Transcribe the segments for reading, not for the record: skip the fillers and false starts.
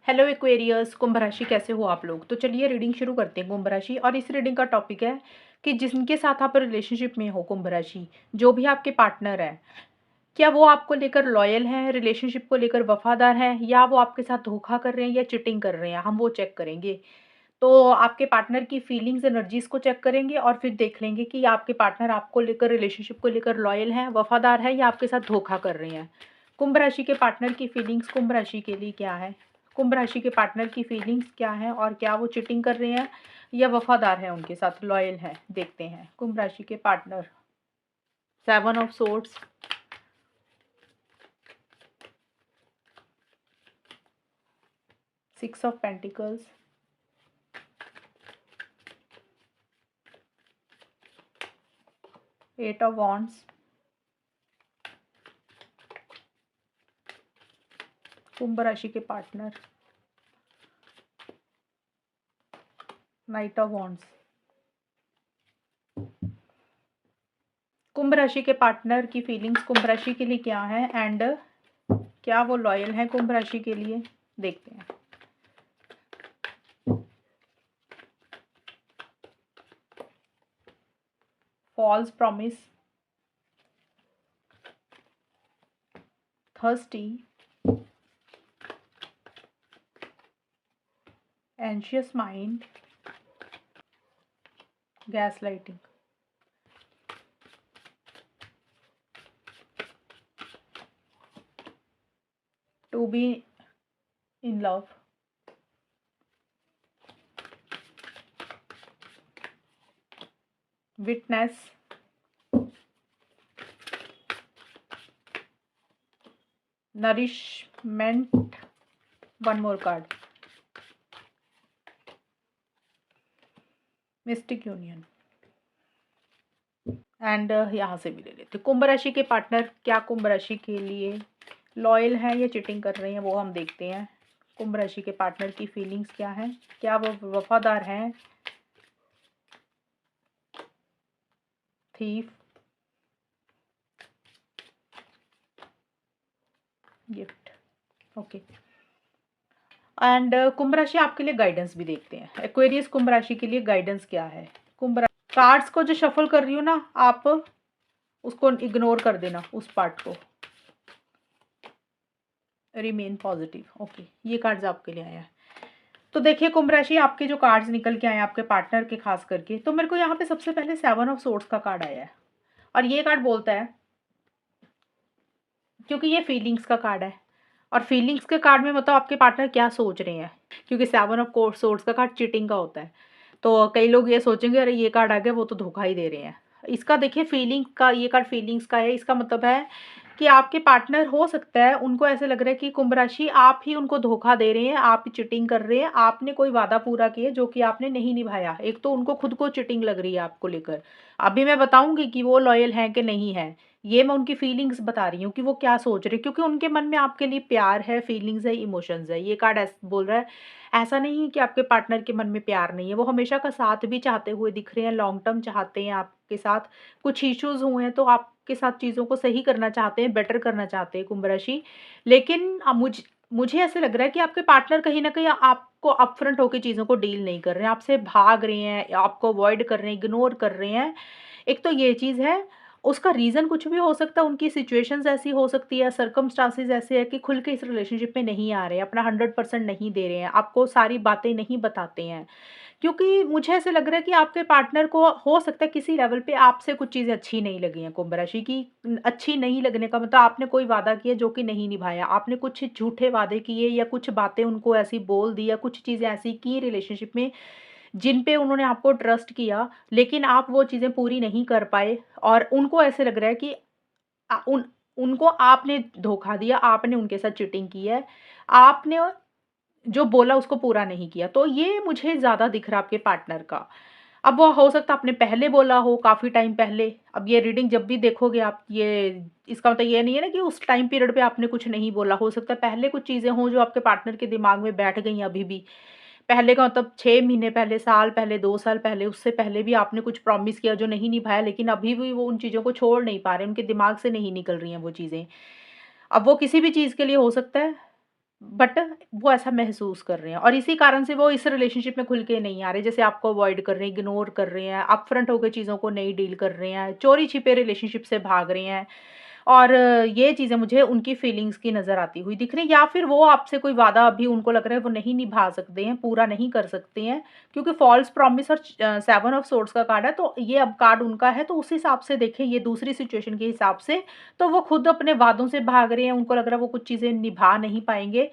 Hello Aquarius, कुंभ राशि कैसे हो आप लोग। तो चलिए रीडिंग शुरू करते हैं कुंभ राशि। और इस रीडिंग का टॉपिक है कि जिनके साथ आप रिलेशनशिप में हो कुंभ राशि, जो भी आपके पार्टनर है, क्या वो आपको लेकर लॉयल हैं, रिलेशनशिप को लेकर वफादार हैं, या वो आपके साथ धोखा कर रहे हैं या चिटिंग कर रहे हैं, हम वो चेक करेंगे। तो आपके पार्टनर की फीलिंग्स एनर्जीज को चेक करेंगे और फिर देख लेंगे कि आपके पार्टनर आपको लेकर रिलेशनशिप को लेकर लॉयल हैं, वफादार है, या आपके साथ धोखा कर रहे हैं। कुंभ राशि के पार्टनर की फीलिंग्स कुंभ राशि के लिए क्या है, कुंभ राशि के पार्टनर की फीलिंग्स क्या है, और क्या वो चिटिंग कर रहे हैं या वफादार है, उनके साथ लॉयल है। देखते हैं कुंभ राशि के partner. 7 of swords, 6 of pentacles, 8 of wands, कुंभ राशि के पार्टनर, नाइट ऑफ वॉन्ड्स। कुंभ राशि के पार्टनर की फीलिंग्स कुंभ राशि के लिए क्या है, एंड क्या वो लॉयल है कुंभ राशि के लिए, देखते हैं। False promise, thirsty, anxious mind, gaslighting. To be in love, witness, nourishment, one more card, mystic union, and यहाँ से भी ले लेते। कुंभ राशि के पार्टनर क्या कुंभ राशि के लिए लॉयल है या चीटिंग कर रहे हैं, वो हम देखते हैं। कुंभ राशि के पार्टनर की फीलिंग्स क्या है, क्या वो वफादार हैं, थीफ, गिफ्ट, ओके। एंड कुंभ राशि आपके लिए गाइडेंस भी देखते हैं। एक्वेरियस कुंभ राशि के लिए गाइडेंस क्या है। कुंभ राशि कार्ड्स को जो शफल कर रही हूँ ना, आप उसको इग्नोर कर देना, उस पार्ट को। Remain positive, okay. ये कार्ड्स आपके लिए आया है। तो देखिए कुंभ राशि, आपके जो कार्ड्स निकल के आए आपके पार्टनर के खास करके, तो मेरे को यहाँ पे सबसे पहले 7 ऑफ सोर्ड्स का कार्ड आया है। और ये कार्ड बोलता है, क्योंकि ये फीलिंग्स का कार्ड है, और फीलिंग्स के कार्ड में मतलब आपके पार्टनर क्या सोच रहे हैं, क्योंकि 7 ऑफ सोर्ड्स का कार्ड चीटिंग का होता है। तो कई लोग ये सोचेंगे अरे ये कार्ड आ गया, वो तो धोखा ही दे रहे हैं। इसका देखिए फीलिंग का, ये कार्ड फीलिंग्स का है। इसका मतलब है कि आपके पार्टनर, हो सकता है उनको ऐसे लग रहा है कि कुंभ राशि आप ही उनको धोखा दे रहे हैं, आप ही चीटिंग कर रहे हैं, आपने कोई वादा पूरा किया जो कि आपने नहीं निभाया। एक तो उनको खुद को चीटिंग लग रही है आपको लेकर। अभी मैं बताऊंगी कि वो लॉयल हैं कि नहीं है। ये मैं उनकी फीलिंग्स बता रही हूँ कि वो क्या सोच रहे हैं, क्योंकि उनके मन में आपके लिए प्यार है, फीलिंग्स है, इमोशंस है। ये कार्ड बोल रहा है ऐसा नहीं है कि आपके पार्टनर के मन में प्यार नहीं है, वो हमेशा का साथ भी चाहते हुए दिख रहे हैं, लॉन्ग टर्म चाहते हैं आपके साथ। कुछ इश्यूज हुए हैं तो आपके साथ चीज़ों को सही करना चाहते हैं, बेटर करना चाहते हैं कुंभ राशि। लेकिन मुझे ऐसे लग रहा है कि आपके पार्टनर कहीं ना कहीं आपको अपफ्रंट होकर चीज़ों को डील नहीं कर रहे हैं, आपसे भाग रहे हैं, आपको अवॉइड कर रहे हैं, इग्नोर कर रहे हैं। एक तो ये चीज़ है। उसका रीज़न कुछ भी हो सकता है, उनकी सिचुएशंस ऐसी हो सकती है, सर्कमस्टांसेस ऐसे हैं कि खुल के इस रिलेशनशिप में नहीं आ रहे हैं, अपना 100% नहीं दे रहे हैं, आपको सारी बातें नहीं बताते हैं। क्योंकि मुझे ऐसे लग रहा है कि आपके पार्टनर को हो सकता है किसी लेवल पे आपसे कुछ चीज़ें अच्छी नहीं लगी हैं कुंभ राशि की। अच्छी नहीं लगने का मतलब आपने कोई वादा किया जो कि नहीं निभाया, आपने कुछ झूठे वादे किए या कुछ बातें उनको ऐसी बोल दी या कुछ चीज़ें ऐसी की रिलेशनशिप में जिन पे उन्होंने आपको ट्रस्ट किया, लेकिन आप वो चीज़ें पूरी नहीं कर पाए। और उनको ऐसे लग रहा है कि उनको आपने धोखा दिया, आपने उनके साथ चीटिंग की है, आपने जो बोला उसको पूरा नहीं किया। तो ये मुझे ज़्यादा दिख रहा है आपके पार्टनर का। अब वो हो सकता है आपने पहले बोला हो, काफ़ी टाइम पहले। अब ये रीडिंग जब भी देखोगे आप, ये इसका मतलब ये नहीं है ना कि उस टाइम पीरियड पे आपने कुछ नहीं बोला। हो सकता है पहले कुछ चीज़ें हों जो आपके पार्टनर के दिमाग में बैठ गई हैं अभी भी। पहले का मतलब 6 महीने पहले, साल पहले, 2 साल पहले, उससे पहले भी आपने कुछ प्रॉमिस किया जो नहीं निभाया, लेकिन अभी भी वो उन चीज़ों को छोड़ नहीं पा रहे, उनके दिमाग से नहीं निकल रही हैं वो चीज़ें। अब वो किसी भी चीज़ के लिए हो सकता है। बट वो ऐसा महसूस कर रहे हैं और इसी कारण से वो इस रिलेशनशिप में खुल के नहीं आ रहे। जैसे आपको अवॉइड कर रहे हैं, इग्नोर कर रहे हैं, अपफ्रंट होकर चीज़ों को नहीं डील कर रहे हैं, चोरी-छिपे रिलेशनशिप से भाग रहे हैं। और ये चीज़ें मुझे उनकी फीलिंग्स की नज़र आती हुई दिख रही हैं, या फिर वो आपसे कोई वादा अभी उनको लग रहा है वो नहीं निभा सकते हैं, पूरा नहीं कर सकते हैं, क्योंकि फॉल्स प्रॉमिस और सेवन ऑफ सोर्ड्स का कार्ड है, तो ये अब कार्ड उनका है, तो उस हिसाब से देखें, ये दूसरी सिचुएशन के हिसाब से, तो वो खुद अपने वादों से भाग रहे हैं, उनको लग रहा है वो कुछ चीज़ें निभा नहीं पाएँगे,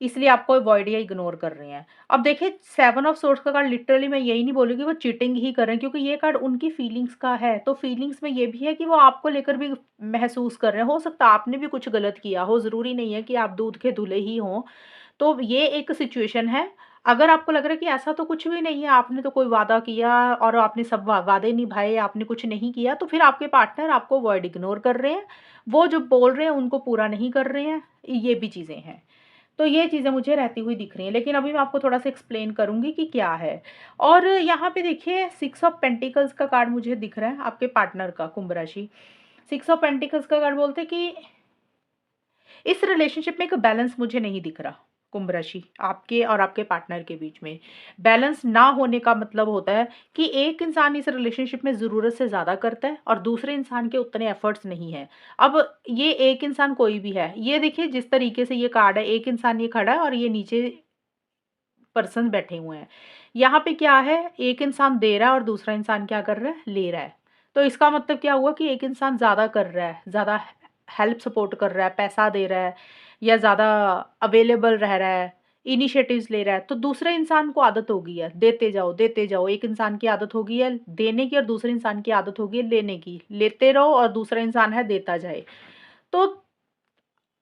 इसलिए आपको अवॉइड या इग्नोर कर रहे हैं। अब देखिए, सेवन ऑफ सोर्ड्स का कार्ड, लिटरली मैं यही नहीं बोलूँगी वो चीटिंग ही कर रहे हैं, क्योंकि ये कार्ड उनकी फीलिंग्स का है, तो फीलिंग्स में ये भी है कि वो आपको लेकर भी महसूस कर रहे हैं। हो सकता है आपने भी कुछ गलत किया हो, ज़रूरी नहीं है कि आप दूध के धुले ही हों। तो ये एक सिचुएशन है। अगर आपको लग रहा है कि ऐसा तो कुछ भी नहीं है, आपने तो कोई वादा किया और आपने सब वादे निभाए, आपने कुछ नहीं किया, तो फिर आपके पार्टनर आपको अवॉइड, इग्नोर कर रहे हैं। वो जो बोल रहे हैं उनको पूरा नहीं कर रहे हैं, ये भी चीज़ें हैं। तो ये चीज़ें मुझे रहती हुई दिख रही हैं, लेकिन अभी मैं आपको थोड़ा-सा एक्सप्लेन करूँगी कि क्या है। और यहाँ पे देखिए, सिक्स ऑफ पेंटिकल्स का कार्ड मुझे दिख रहा है आपके पार्टनर का, कुंभ राशि। सिक्स ऑफ पेंटिकल्स का कार्ड बोलते हैं कि इस रिलेशनशिप में एक बैलेंस मुझे नहीं दिख रहा, कुंभ राशि, आपके और आपके पार्टनर के बीच में। बैलेंस ना होने का मतलब होता है कि एक इंसान इस रिलेशनशिप में ज़रूरत से ज़्यादा करता है और दूसरे इंसान के उतने एफर्ट्स नहीं हैं। अब ये एक इंसान कोई भी है, ये देखिए जिस तरीके से ये कार्ड है, एक इंसान ये खड़ा है और ये नीचे पर्सन बैठे हुए हैं। यहाँ पे क्या है, एक इंसान दे रहा है और दूसरा इंसान क्या कर रहा है, ले रहा है। तो इसका मतलब क्या हुआ कि एक इंसान ज़्यादा कर रहा है, ज़्यादा हेल्प सपोर्ट कर रहा है, पैसा दे रहा है या ज़्यादा अवेलेबल रह रहा है, इनिशिएटिव्स ले रहा है, तो दूसरे इंसान को आदत हो गई है, देते जाओ, देते जाओ। एक इंसान की आदत हो गई है देने की और दूसरे इंसान की आदत हो गई है लेने की। लेते रहो और दूसरा इंसान है देता जाए। तो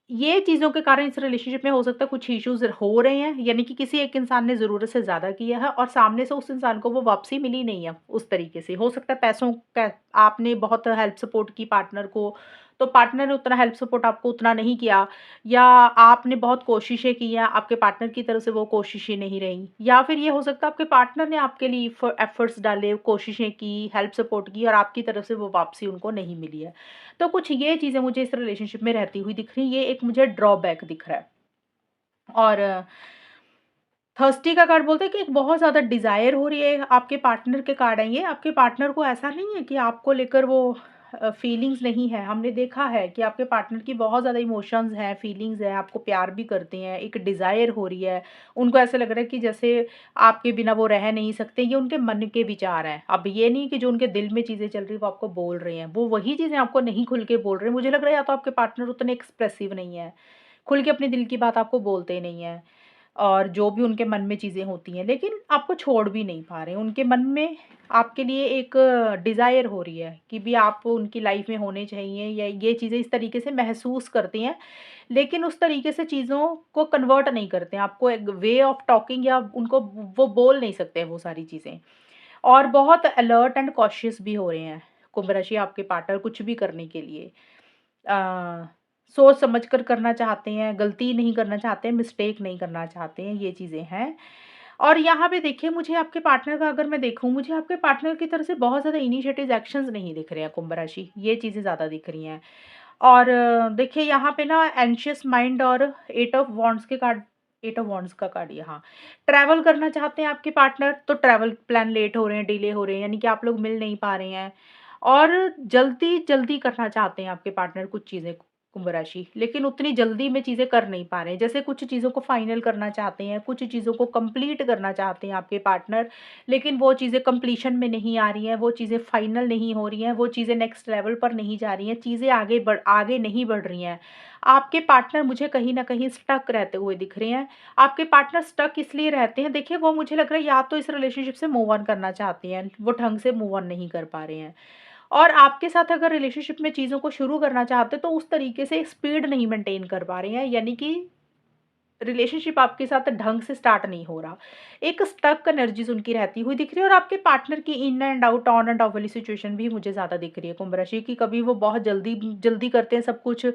ये चीज़ों के कारण इस रिलेशनशिप में हो सकता है कुछ इश्यूज़ हो रहे हैं, यानी कि किसी एक इंसान ने ज़रूरत से ज़्यादा किया है और सामने से उस इंसान को वो वापसी मिली नहीं है उस तरीके से। हो सकता है पैसों का आपने बहुत हेल्प सपोर्ट की पार्टनर को, तो पार्टनर ने उतना हेल्प सपोर्ट आपको उतना नहीं किया, या आपने बहुत कोशिशें की हैं, आपके पार्टनर की तरफ से वो कोशिशें नहीं रहीं। या फिर ये हो सकता है आपके पार्टनर ने आपके लिए एफर्ट्स डाले, कोशिशें की, हेल्प सपोर्ट की और आपकी तरफ से वो वापसी उनको नहीं मिली है। तो कुछ ये चीज़ें मुझे इस रिलेशनशिप में रहती हुई दिख रही हैं, ये एक मुझे ड्रॉबैक दिख रहा है। और थर्स्टी का कार्ड बोलते हैं कि एक बहुत ज़्यादा डिज़ायर हो रही है, आपके पार्टनर के कार्ड हैं ये। आपके पार्टनर को ऐसा नहीं है कि आपको लेकर वो फीलिंग्स नहीं है। हमने देखा है कि आपके पार्टनर की बहुत ज़्यादा इमोशंस हैं, फीलिंग्स हैं, आपको प्यार भी करते हैं, एक डिज़ायर हो रही है। उनको ऐसा लग रहा है कि जैसे आपके बिना वो रह नहीं सकते, ये उनके मन के विचार हैं। अब ये नहीं कि जो उनके दिल में चीज़ें चल रही हैं वो आपको बोल रहे हैं, वो वही चीज़ें आपको नहीं खुल के बोल रहे हैं। मुझे लग रहा है या तो आपके पार्टनर उतने एक्सप्रेसिव नहीं है, खुल के अपने दिल की बात आपको बोलते नहीं हैं। और जो भी उनके मन में चीज़ें होती हैं, लेकिन आपको छोड़ भी नहीं पा रहे हैं। उनके मन में आपके लिए एक डिज़ायर हो रही है कि भी आप उनकी लाइफ में होने चाहिए, या ये चीज़ें इस तरीके से महसूस करते हैं, लेकिन उस तरीके से चीज़ों को कन्वर्ट नहीं करते हैं। आपको एक वे ऑफ टॉकिंग या उनको वो बोल नहीं सकते हैं वो सारी चीज़ें। और बहुत अलर्ट एंड कॉशियस भी हो रहे हैं कुंभ राशि, आपके पार्टनर कुछ भी करने के लिए। अ, सोच समझ कर करना चाहते हैं, गलती नहीं करना चाहते हैं, मिस्टेक नहीं करना चाहते हैं, ये चीज़ें हैं। और यहाँ पे देखिए, मुझे आपके पार्टनर का अगर मैं देखूँ, मुझे आपके पार्टनर की तरफ से बहुत ज़्यादा इनिशिएटिव एक्शंस नहीं दिख रहे हैं कुंभ राशि, ये चीज़ें ज़्यादा दिख रही हैं। और देखिए यहाँ पे ना एंग्ज़ियस माइंड और एट ऑफ वॉन्ड्स का कार्ड ये, हाँ। ट्रैवल करना चाहते हैं आपके पार्टनर, तो ट्रैवल प्लान लेट हो रहे हैं, डिले हो रहे हैं, यानी कि आप लोग मिल नहीं पा रहे हैं। और जल्दी-जल्दी करना चाहते हैं आपके पार्टनर कुछ चीज़ें, कुंभ राशि, लेकिन उतनी जल्दी में चीज़ें कर नहीं पा रहे हैं। जैसे कुछ चीज़ों को फाइनल करना चाहते हैं, कुछ चीज़ों को कंप्लीट करना चाहते हैं आपके पार्टनर, लेकिन वो चीज़ें कंप्लीशन में नहीं आ रही हैं, वो चीज़ें फाइनल नहीं हो रही हैं, वो चीज़ें नेक्स्ट लेवल पर नहीं जा रही हैं, चीज़ें आगे नहीं बढ़ रही हैं। आपके पार्टनर मुझे कहीं न कहीं स्टक रहते हुए दिख रहे हैं। आपके पार्टनर स्टक इसलिए रहते हैं, देखिए वो मुझे लग रहा है या तो इस रिलेशनशिप से मूव ऑन करना चाहते हैं, वो ढंग से मूव ऑन नहीं कर पा रहे हैं। और आपके साथ अगर रिलेशनशिप में चीज़ों को शुरू करना चाहते हैं, तो उस तरीके से स्पीड नहीं मेंटेन कर पा रहे हैं, यानी कि रिलेशनशिप आपके साथ ढंग से स्टार्ट नहीं हो रहा। एक स्टक एनर्जीज़ उनकी रहती हुई दिख रही है, और आपके पार्टनर की in and out, on end of वाली सिचुएशन भी मुझे ज़्यादा दिख रही है कुंभ राशि की। कभी वो बहुत जल्दी जल्दी करते हैं सब कुछ,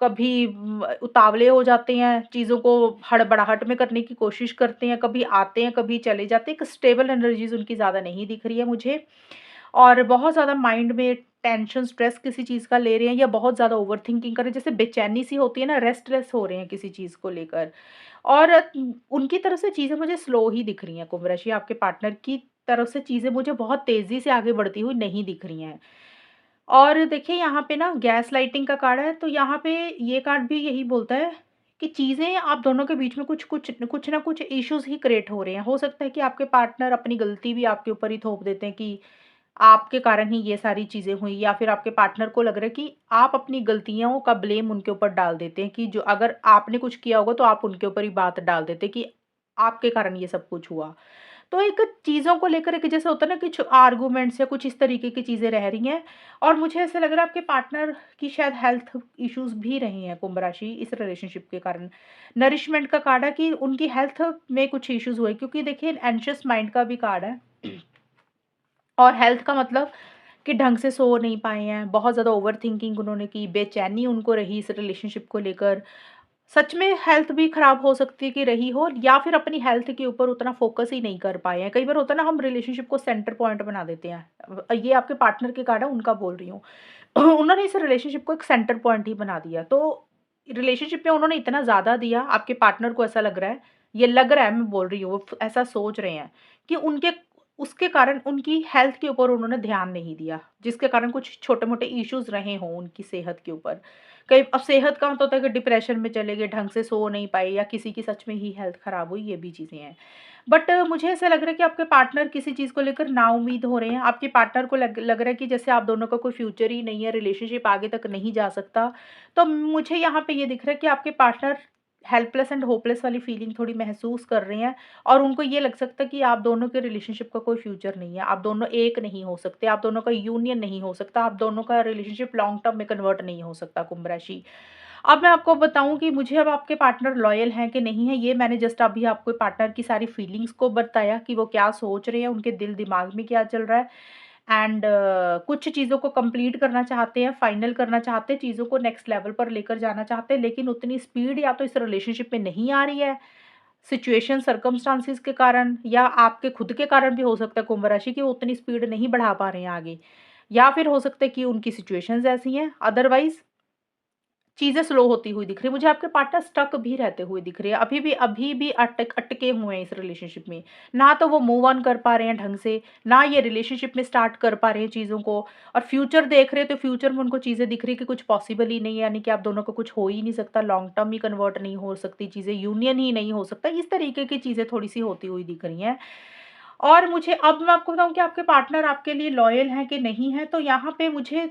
कभी उतावले हो जाते हैं, चीज़ों को हड़बड़ाहट में करने की कोशिश करते हैं, कभी आते हैं, कभी चले जाते हैं। एक स्टेबल एनर्जीज़ उनकी ज़्यादा नहीं दिख रही है मुझे। और बहुत ज़्यादा माइंड में टेंशन, स्ट्रेस किसी चीज़ का ले रहे हैं या बहुत ज़्यादा ओवरथिंकिंग कर रहे हैं, जैसे बेचैनी सी होती है ना, रेस्टलेस हो रहे हैं किसी चीज़ को लेकर। और उनकी तरफ से चीज़ें मुझे स्लो ही दिख रही हैं, कुंभ राशि आपके पार्टनर की तरफ से चीज़ें मुझे बहुत तेज़ी से आगे बढ़ती हुई नहीं दिख रही हैं। और देखिए यहाँ पे ना गैस लाइटिंग का कार्ड है, तो यहाँ पे ये कार्ड भी यही बोलता है कि चीज़ें आप दोनों के बीच में कुछ ना कुछ इश्यूज़ ही क्रिएट हो रहे हैं। हो सकता है कि आपके पार्टनर अपनी गलती भी आपके ऊपर ही थोप देते हैं कि आपके कारण ही ये सारी चीज़ें हुई, या फिर आपके पार्टनर को लग रहा है कि आप अपनी गलतियों का ब्लेम उनके ऊपर डाल देते हैं कि जो अगर आपने कुछ किया होगा तो आप उनके ऊपर ही बात डाल देते हैं कि आपके कारण ये सब कुछ हुआ। तो एक चीज़ों को लेकर एक जैसे होता है ना, कुछ आर्गुमेंट्स या कुछ इस तरीके की चीज़ें रह रही हैं, और मुझे ऐसा लग रहा है आपके पार्टनर की शायद हेल्थ इश्यूज़ भी रहे हैं, कुंभ राशि इस रिलेशनशिप के कारण। नरिशमेंट का कार्ड है कि उनकी हेल्थ में कुछ इश्यूज़ हुए, क्योंकि देखिए एंशियस माइंड का भी कार्ड है। और हेल्थ का मतलब कि ढंग से सो नहीं पाए हैं, बहुत ज़्यादा ओवरथिंकिंग उन्होंने की, बेचैनी उनको रही इस रिलेशनशिप को लेकर। सच में हेल्थ भी खराब हो सकती है कि रही हो, या फिर अपनी हेल्थ के ऊपर उतना फ़ोकस ही नहीं कर पाए हैं। कई बार होता है ना, हम रिलेशनशिप को सेंटर पॉइंट बना देते हैं। ये आपके पार्टनर के कार्ड है, उनका बोल रही हूँ। उन्होंने इस रिलेशनशिप को एक सेंटर पॉइंट ही बना दिया। तो रिलेशनशिप में उन्होंने इतना ज़्यादा दिया, आपके पार्टनर को ऐसा लग रहा है, ये लग रहा है, मैं बोल रही हूँ, वो ऐसा सोच रहे हैं कि उनके उसके कारण उनकी हेल्थ के ऊपर उन्होंने ध्यान नहीं दिया, जिसके कारण कुछ छोटे-मोटे इश्यूज़ रहे हों उनकी सेहत के ऊपर। कई अब सेहत का मतलब होता है कि डिप्रेशन में चले गए, ढंग से सो नहीं पाए, या किसी की सच में ही हेल्थ खराब हुई, ये भी चीज़ें हैं। बट मुझे ऐसा लग रहा है कि आपके पार्टनर किसी चीज़ को लेकर नाउम्मीद हो रहे हैं। आपके पार्टनर को लग रहा है कि जैसे आप दोनों का कोई फ्यूचर ही नहीं है, रिलेशनशिप आगे तक नहीं जा सकता। तो मुझे यहाँ पे ये दिख रहा है कि आपके पार्टनर हेल्पलेस एंड होपलेस वाली फीलिंग थोड़ी महसूस कर रहे हैं, और उनको ये लग सकता है कि आप दोनों के रिलेशनशिप का कोई फ्यूचर नहीं है। आप दोनों एक नहीं हो सकते, आप दोनों का यूनियन नहीं हो सकता, आप दोनों का रिलेशनशिप लॉन्ग टर्म में कन्वर्ट नहीं हो सकता, कुंभ राशि। अब मैं आपको बताऊँ कि मुझे अब आपके पार्टनर लॉयल हैं कि नहीं है, ये मैंने जस्ट अभी आपको पार्टनर की सारी फीलिंग्स को बताया कि वो क्या सोच रहे हैं, उनके दिल-दिमाग में क्या चल रहा है। एंड कुछ चीज़ों को कंप्लीट करना चाहते हैं, फाइनल करना चाहते हैं, चीज़ों को नेक्स्ट लेवल पर लेकर जाना चाहते हैं, लेकिन उतनी स्पीड या तो इस रिलेशनशिप में नहीं आ रही है, सिचुएशन सर्कमस्टांसेस के कारण, या आपके खुद के कारण भी हो सकता है, कुंभ राशि की वो उतनी स्पीड नहीं बढ़ा पा रहे हैं आगे। या फिर हो सकता है कि उनकी सिचुएशंस ऐसी हैं, अदरवाइज़ चीज़ें स्लो होती हुई दिख रही है। मुझे आपके पार्टनर स्टक भी रहते हुए दिख रहे हैं। अभी भी अटके हुए हैं इस रिलेशनशिप में। ना तो वो मूव ऑन कर पा रहे हैं ढंग से, ना ये रिलेशनशिप में स्टार्ट कर पा रहे हैं चीज़ों को, और फ्यूचर देख रहे हैं तो फ्यूचर में उनको चीज़ें दिख रही है कि कुछ पॉसिबल ही नहीं है, यानी कि आप दोनों का कुछ हो ही नहीं सकता, लॉन्ग टर्म ही कन्वर्ट नहीं हो सकती चीज़ें, यूनियन ही नहीं हो सकता। इस तरीके की चीज़ें थोड़ी-सी होती हुई दिख रही हैं। और मुझे अब मैं आपको बताऊँ कि आपके पार्टनर आपके लिए लॉयल हैं कि नहीं हैं, तो यहाँ पे मुझे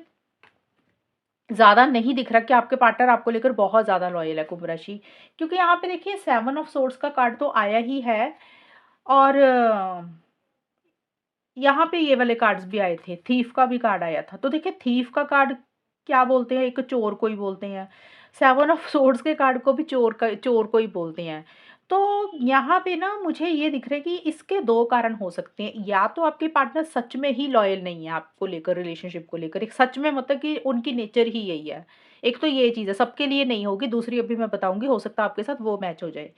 ज़्यादा नहीं दिख रहा कि आपके पार्टनर आपको लेकर बहुत ज़्यादा लॉयल है, कुंभ राशि। क्योंकि यहाँ पे देखिए 7 ऑफ सोर्ड्स का कार्ड तो आया ही है, और यहाँ पे ये वाले कार्ड्स भी आए थे, थीफ का भी कार्ड आया था। तो देखिए थीफ का कार्ड क्या बोलते हैं, एक चोर को ही बोलते हैं। 7 ऑफ सोर्ड्स के कार्ड को भी चोर को ही बोलते हैं। तो यहाँ पे ना मुझे ये दिख रहा है कि इसके 2 कारण हो सकते हैं। या तो आपके पार्टनर सच में ही लॉयल नहीं है आपको लेकर, रिलेशनशिप को लेकर। एक सच में मतलब कि उनकी नेचर ही यही है। एक तो ये चीज़ है, सबके लिए नहीं होगी, दूसरी अभी मैं बताऊँगी, हो सकता है आपके साथ वो मैच हो जाए।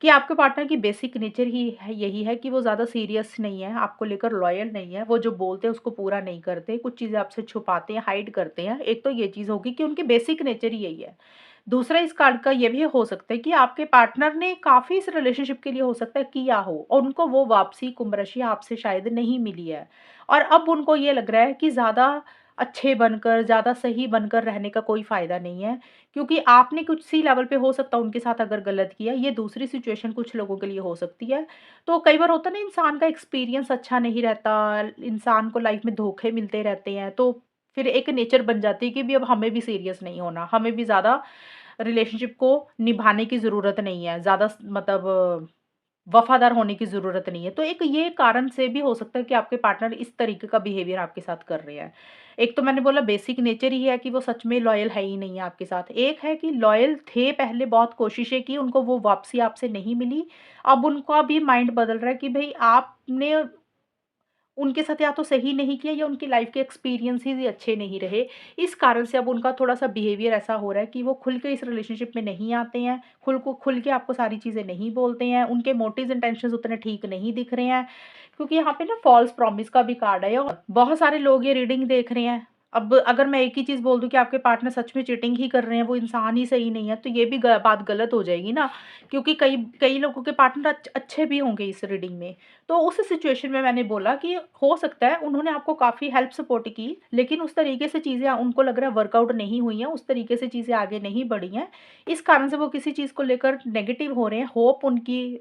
कि आपके पार्टनर की बेसिक नेचर ही है, यही है कि वो ज़्यादा सीरियस नहीं है, आपको लेकर लॉयल नहीं है, वो जो बोलते हैं उसको पूरा नहीं करते, कुछ चीज़ें आपसे छुपाते हैं, हाइड करते हैं। एक तो ये चीज़ होगी कि उनकी बेसिक नेचर ही यही है। दूसरा इस कार्ड का ये भी हो सकता है कि आपके पार्टनर ने काफ़ी इस रिलेशनशिप के लिए हो सकता है किया हो, और उनको वो वापसी कुंभ राशि आपसे शायद नहीं मिली है। और अब उनको ये लग रहा है कि ज़्यादा अच्छे बनकर, ज़्यादा सही बनकर रहने का कोई फ़ायदा नहीं है। क्योंकि आपने कुछ सी लेवल पे हो सकता है उनके साथ अगर गलत किया, ये दूसरी सिचुएशन कुछ लोगों के लिए हो सकती है। तो कई बार होता है ना, इंसान का एक्सपीरियंस अच्छा नहीं रहता, इंसान को लाइफ में धोखे मिलते रहते हैं, तो फिर एक नेचर बन जाती है कि भी अब हमें भी सीरियस नहीं होना, हमें भी ज़्यादा रिलेशनशिप को निभाने की ज़रूरत नहीं है, ज़्यादा मतलब वफ़ादार होने की ज़रूरत नहीं है। तो एक ये कारण से भी हो सकता है कि आपके पार्टनर इस तरीके का बिहेवियर आपके साथ कर रहे हैं। एक तो मैंने बोला बेसिक नेचर ही है कि वो सच में लॉयल है ही नहीं है आपके साथ। एक है कि लॉयल थे पहले, बहुत कोशिशें की, उनको वो वापसी आपसे नहीं मिली। अब उनका भी माइंड बदल रहा है कि भई आपने उनके साथ या तो सही नहीं किया, या उनकी लाइफ़ के एक्सपीरियंसेस ही अच्छे नहीं रहे। इस कारण से अब उनका थोड़ा-सा बिहेवियर ऐसा हो रहा है कि वो खुल के इस रिलेशनशिप में नहीं आते हैं, खुल के आपको सारी चीज़ें नहीं बोलते हैं, उनके मोटिव्स इंटेंशंस उतने ठीक नहीं दिख रहे हैं। क्योंकि यहाँ पे ना फॉल्स प्रॉमिस का भी कार्ड है, और बहुत सारे लोग ये रीडिंग देख रहे हैं। अब अगर मैं एक ही चीज़ बोल दूँ कि आपके पार्टनर सच में चीटिंग ही कर रहे हैं, वो इंसान ही सही नहीं है, तो ये भी ग बात गलत हो जाएगी ना, क्योंकि कई कई लोगों के पार्टनर अच्छे भी होंगे इस रीडिंग में। तो उस सिचुएशन में मैंने बोला कि हो सकता है उन्होंने आपको काफ़ी हेल्प सपोर्ट की, लेकिन उस तरीके से चीज़ें उनको लग रहा है वर्कआउट नहीं हुई हैं, उस तरीके से चीज़ें आगे नहीं बढ़ी हैं। इस कारण से वो किसी चीज़ को लेकर नेगेटिव हो रहे हैं, होप उनकी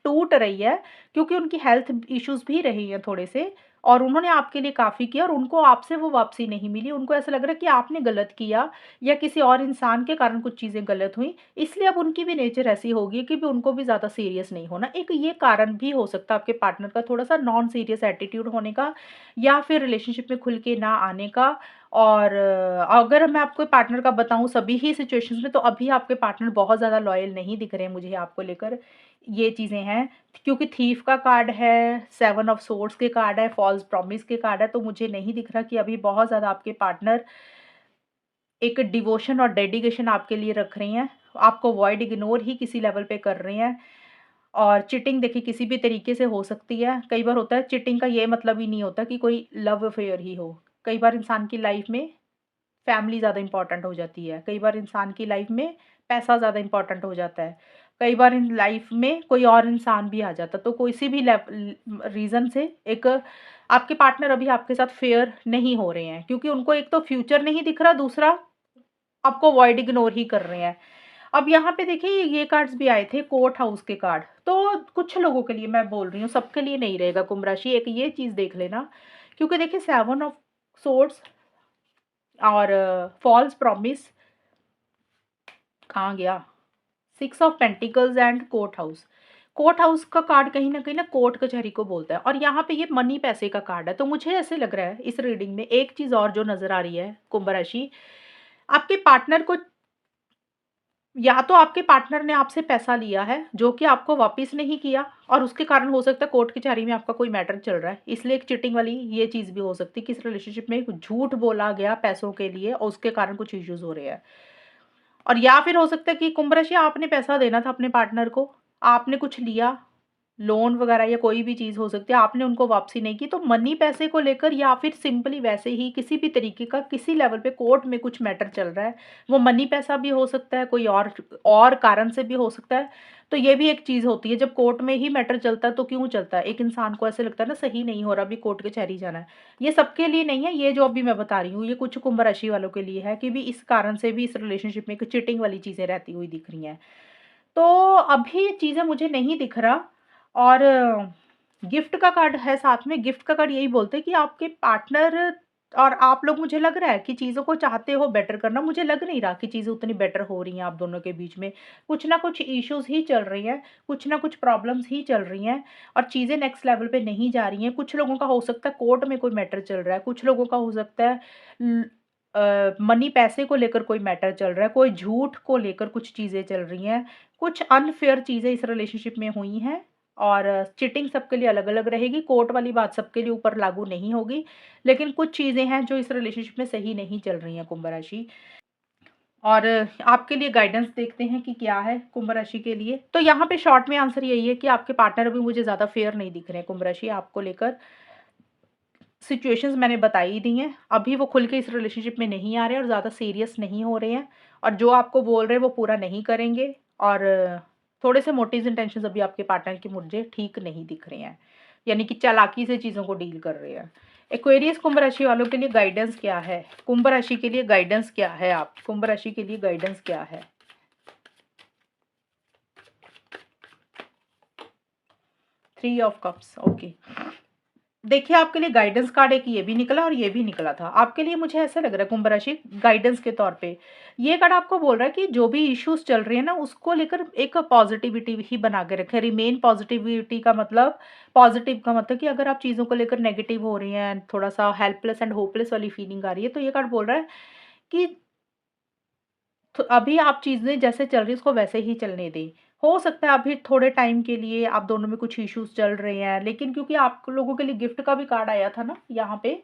टूट रही है, क्योंकि उनकी हेल्थ इश्यूज़ भी रही हैं थोड़े से, और उन्होंने आपके लिए काफ़ी किया और उनको आपसे वो वापसी नहीं मिली। उनको ऐसा लग रहा है कि आपने गलत किया या किसी और इंसान के कारण कुछ चीज़ें गलत हुई, इसलिए अब उनकी भी नेचर ऐसी होगी कि भी उनको भी ज़्यादा सीरियस नहीं होना। एक ये कारण भी हो सकता है आपके पार्टनर का थोड़ा-सा नॉन सीरियस एटीट्यूड होने का, या फिर रिलेशनशिप में खुल के ना आने का। और अगर मैं आपको पार्टनर का बताऊँ सभी ही सिचुएशंस में, तो अभी आपके पार्टनर बहुत ज़्यादा लॉयल नहीं दिख रहे हैं मुझे आपको लेकर, ये चीज़ें हैं। क्योंकि थीफ का कार्ड है, सेवन ऑफ सोर्ड्स के कार्ड है, फॉल्स प्रॉमिस के कार्ड है, तो मुझे नहीं दिख रहा कि अभी बहुत ज़्यादा आपके पार्टनर एक डिवोशन और डेडिकेशन आपके लिए रख रहे हैं। आपको अवॉइड इग्नोर ही किसी लेवल पे कर रहे हैं। और चीटिंग देखिए किसी भी तरीके से हो सकती है। कई बार होता है चीटिंग का ये मतलब ही नहीं होता कि कोई लव अफेयर ही हो। कई बार इंसान की लाइफ में फैमिली ज़्यादा इम्पोर्टेंट हो जाती है। कई बार इंसान की लाइफ में पैसा ज़्यादा इम्पोर्टेंट हो जाता है। कई बार इन लाइफ में कोई और इंसान भी आ जाता है। तो किसी भी रीज़न से एक आपके पार्टनर अभी आपके साथ फेयर नहीं हो रहे हैं, क्योंकि उनको एक तो फ्यूचर नहीं दिख रहा, दूसरा आपको अवॉइड इग्नोर ही कर रहे हैं। अब यहाँ पे देखिए ये कार्ड्स भी आए थे, कोर्ट हाउस के कार्ड। तो कुछ लोगों के लिए मैं बोल रही हूँ, सबके लिए नहीं रहेगा कुंभ राशि। एक ये चीज़ देख लेना, क्योंकि देखिए सेवन ऑफ सोर्ड्स और फॉल्स प्रॉमिस कहाँ गया? Six of pentacles and court house. Court house का कार्ड कहीं न कहीं ना कोर्ट कचहरी को बोलता है, और यहाँ पे ये मनी पैसे का कार्ड है। तो मुझे ऐसे लग रहा है इस रीडिंग में एक चीज़ और जो नज़र आ रही है कुंभ राशि, आपके पार्टनर को, या तो आपके पार्टनर ने आपसे पैसा लिया है जो कि आपको वापस नहीं किया, और उसके कारण हो सकता है कोर्ट कचहरी में आपका कोई मैटर चल रहा है, इसलिए एक चीटिंग वाली ये चीज़ भी हो सकती है कि इस रिलेशनशिप में कुछ झूठ बोला गया पैसों के लिए और उसके कारण कुछ इश्यूज़ हो रहे हैं। और या फिर हो सकता है कि कुंभ राशि आपने पैसा देना था अपने पार्टनर को, आपने कुछ लिया, लोन वगैरह या कोई भी चीज़ हो सकती है, आपने उनको वापसी नहीं की, तो मनी पैसे को लेकर या फिर सिंपली वैसे ही किसी भी तरीके का किसी लेवल पे कोर्ट में कुछ मैटर चल रहा है। वो मनी पैसा भी हो सकता है, कोई और कारण से भी हो सकता है। तो ये भी एक चीज़ होती है, जब कोर्ट में ही मैटर चलता है तो क्यों चलता है? एक इंसान को ऐसे लगता है ना सही नहीं हो रहा, अभी कोर्ट कचहरी जाना है। ये सबके लिए नहीं है, ये जो अभी मैं बता रही हूँ, ये कुछ कुंभ राशि वालों के लिए है कि भी इस कारण से भी इस रिलेशनशिप में एक चीटिंग वाली चीज़ें रहती हुई दिख रही हैं। तो अभी चीज़ें मुझे नहीं दिख रहा। और गिफ्ट का कार्ड है साथ में, गिफ्ट का कार्ड यही बोलते हैं कि आपके पार्टनर और आप लोग, मुझे लग रहा है कि चीज़ों को चाहते हो बेटर करना, मुझे लग नहीं रहा कि चीज़ें उतनी बेटर हो रही हैं आप दोनों के बीच में। कुछ ना कुछ इश्यूज़ ही चल रही हैं, कुछ ना कुछ प्रॉब्लम्स ही चल रही हैं, और चीज़ें नेक्स्ट लेवल पे नहीं जा रही हैं। कुछ लोगों का हो सकता है कोर्ट में कोई मैटर चल रहा है, कुछ लोगों का हो सकता है मनी पैसे को लेकर कोई मैटर चल रहा है, कोई झूठ को लेकर कुछ चीज़ें चल रही हैं, कुछ अनफेयर चीज़ें इस रिलेशनशिप में हुई हैं। और चीटिंग सबके लिए अलग-अलग रहेगी, कोर्ट वाली बात सबके लिए ऊपर लागू नहीं होगी, लेकिन कुछ चीज़ें हैं जो इस रिलेशनशिप में सही नहीं चल रही हैं कुंभ राशि। और आपके लिए गाइडेंस देखते हैं कि क्या है कुंभ राशि के लिए। तो यहाँ पे शॉर्ट में आंसर यही है कि आपके पार्टनर अभी मुझे ज़्यादा फेयर नहीं दिख रहे हैं कुंभ राशि आपको लेकर। सिचुएशंस मैंने बताई ही दी हैं, अभी वो खुल के इस रिलेशनशिप में नहीं आ रहे हैं और ज़्यादा सीरियस नहीं हो रहे हैं, और जो आपको बोल रहे हैं वो पूरा नहीं करेंगे। और थोड़े से मोटिव्स इंटेंशंस अभी आपके पार्टनर के मुझे ठीक नहीं दिख रहे हैं, यानी कि चालाकी से चीज़ों को डील कर रहे हैं। एक्वेरियस कुंभ राशि वालों के लिए गाइडेंस क्या है? कुंभ राशि के लिए गाइडेंस क्या है? आप कुंभ राशि के लिए गाइडेंस क्या है? 3 ऑफ कप्स, ओके। देखिए आपके लिए गाइडेंस कार्ड एक ये भी निकला और ये भी निकला था। आपके लिए मुझे ऐसा लग रहा है कुंभ राशि गाइडेंस के तौर पे, ये कार्ड आपको बोल रहा है कि जो भी इश्यूज़ चल रहे हैं ना उसको लेकर एक पॉजिटिविटी ही बना के रखें। रिमेन पॉजिटिविटी का मतलब, पॉजिटिव का मतलब कि अगर आप चीज़ों को लेकर नेगेटिव हो रही हैं, थोड़ा-सा हेल्पलेस एंड होपलेस वाली फीलिंग आ रही है, तो ये कार्ड बोल रहा है कि तो अभी आप चीज़ें जैसे चल रही है उसको वैसे ही चलने दें। हो सकता है अभी थोड़े टाइम के लिए आप दोनों में कुछ इश्यूज़ चल रहे हैं, लेकिन क्योंकि आप लोगों के लिए गिफ्ट का भी कार्ड आया था ना यहाँ पे,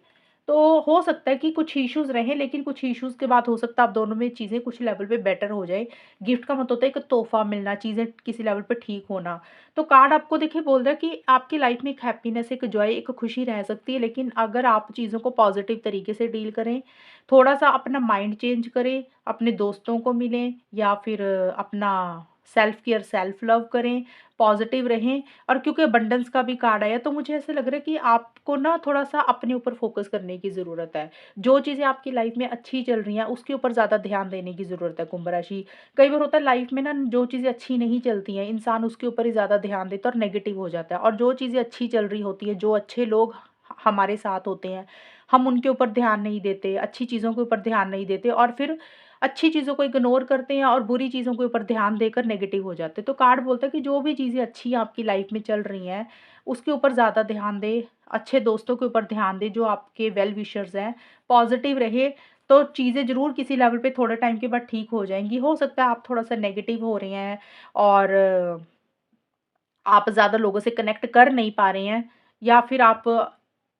तो हो सकता है कि कुछ इश्यूज़ रहें, लेकिन कुछ इश्यूज़ के बाद हो सकता है आप दोनों में चीज़ें कुछ लेवल पे बेटर हो जाए। गिफ्ट का मतलब होता है एक तोहफ़ा मिलना, चीज़ें किसी लेवल पे ठीक होना। तो कार्ड आपको देखिए बोल रहा है कि आपकी लाइफ़ में एक हैप्पीनेस, एक जॉय, एक खुशी रह सकती है, लेकिन अगर आप चीज़ों को पॉज़िटिव तरीके से डील करें, थोड़ा-सा अपना माइंड चेंज करें, अपने दोस्तों को मिलें या फिर अपना सेल्फ केयर, सेल्फ लव करें, पॉज़िटिव रहें। और क्योंकि अबंडेंस का भी कार्ड आया, तो मुझे ऐसा लग रहा है कि आपको ना थोड़ा-सा अपने ऊपर फ़ोकस करने की ज़रूरत है। जो चीज़ें आपकी लाइफ़ में अच्छी चल रही हैं, उसके ऊपर ज़्यादा ध्यान देने की ज़रूरत है, कुंभ राशि। कई बार होता है लाइफ़ में ना, जो चीज़ें अच्छी नहीं चलती हैं, इंसान उसके ऊपर ही ज़्यादा ध्यान देता है और नेगेटिव हो जाता है। और जो चीज़ें अच्छी चल रही होती हैं, जो अच्छे लोग हमारे साथ होते हैं, हम उनके ऊपर ध्यान नहीं देते, अच्छी चीज़ों के ऊपर ध्यान नहीं देते और फिर अच्छी चीज़ों को इग्नोर करते हैं और बुरी चीज़ों के ऊपर ध्यान देकर नेगेटिव हो जाते हैं। तो कार्ड बोलता है कि जो भी चीज़ें अच्छी आपकी लाइफ में चल रही हैं, उसके ऊपर ज़्यादा ध्यान दें, अच्छे दोस्तों के ऊपर ध्यान दें, जो आपके वेल विशर्स हैं, पॉज़िटिव रहे, तो चीज़ें ज़रूर किसी लेवल पे थोड़े टाइम के बाद ठीक हो जाएँगी। हो सकता है आप थोड़ा-सा नेगेटिव हो रहे हैं और आप ज़्यादा लोगों से कनेक्ट कर नहीं पा रहे हैं या फिर आप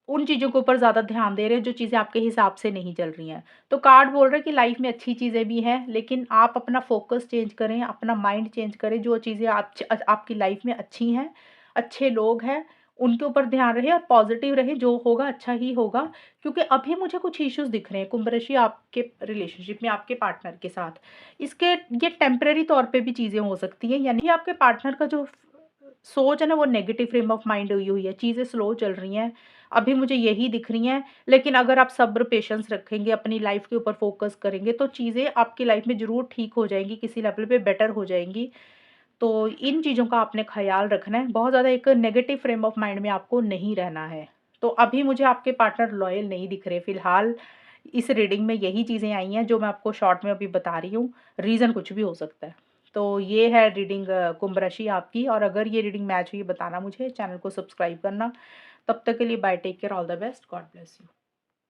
उन चीज़ों के ऊपर ज़्यादा ध्यान दे रहे हैं जो चीज़ें आपके हिसाब से नहीं चल रही हैं। तो कार्ड बोल रहा है कि लाइफ़ में अच्छी चीज़ें भी हैं, लेकिन आप अपना फ़ोकस चेंज करें, अपना माइंड चेंज करें, जो चीज़ें आपकी लाइफ़ में अच्छी हैं, अच्छे लोग हैं, उनके ऊपर ध्यान रहे और पॉज़िटिव रहें, जो होगा अच्छा ही होगा। क्योंकि अभी मुझे कुछ इश्यूज़ दिख रहे हैं कुंभ राशि आपके रिलेशनशिप में आपके पार्टनर के साथ। इसके ये टेम्परेरी तौर पे भी चीज़ें हो सकती हैं, यानी आपके पार्टनर का जो सोच है ना, वो नेगेटिव फ्रेम ऑफ माइंड हुई हुई है, चीज़ें स्लो चल रही हैं, अभी मुझे यही दिख रही हैं। लेकिन अगर आप सब्र पेशेंस रखेंगे, अपनी लाइफ़ के ऊपर फ़ोकस करेंगे, तो चीज़ें आपकी लाइफ़ में ज़रूर ठीक हो जाएँगी, किसी लेवल पे बेटर हो जाएँगी। तो इन चीज़ों का आपने ख़याल रखना है, बहुत ज़्यादा एक नेगेटिव फ्रेम ऑफ माइंड में आपको नहीं रहना है। तो अभी मुझे आपके पार्टनर लॉयल नहीं दिख रहे फ़िलहाल, इस रीडिंग में यही चीज़ें आई हैं जो मैं आपको शॉर्ट में अभी बता रही हूँ, रीज़न कुछ भी हो सकता है। तो ये है रीडिंग कुंभ राशि आपकी। और अगर ये रीडिंग मैच हुई बताना मुझे, चैनल को सब्सक्राइब करना। तब तक के लिए bye, take care, all the best, God bless you.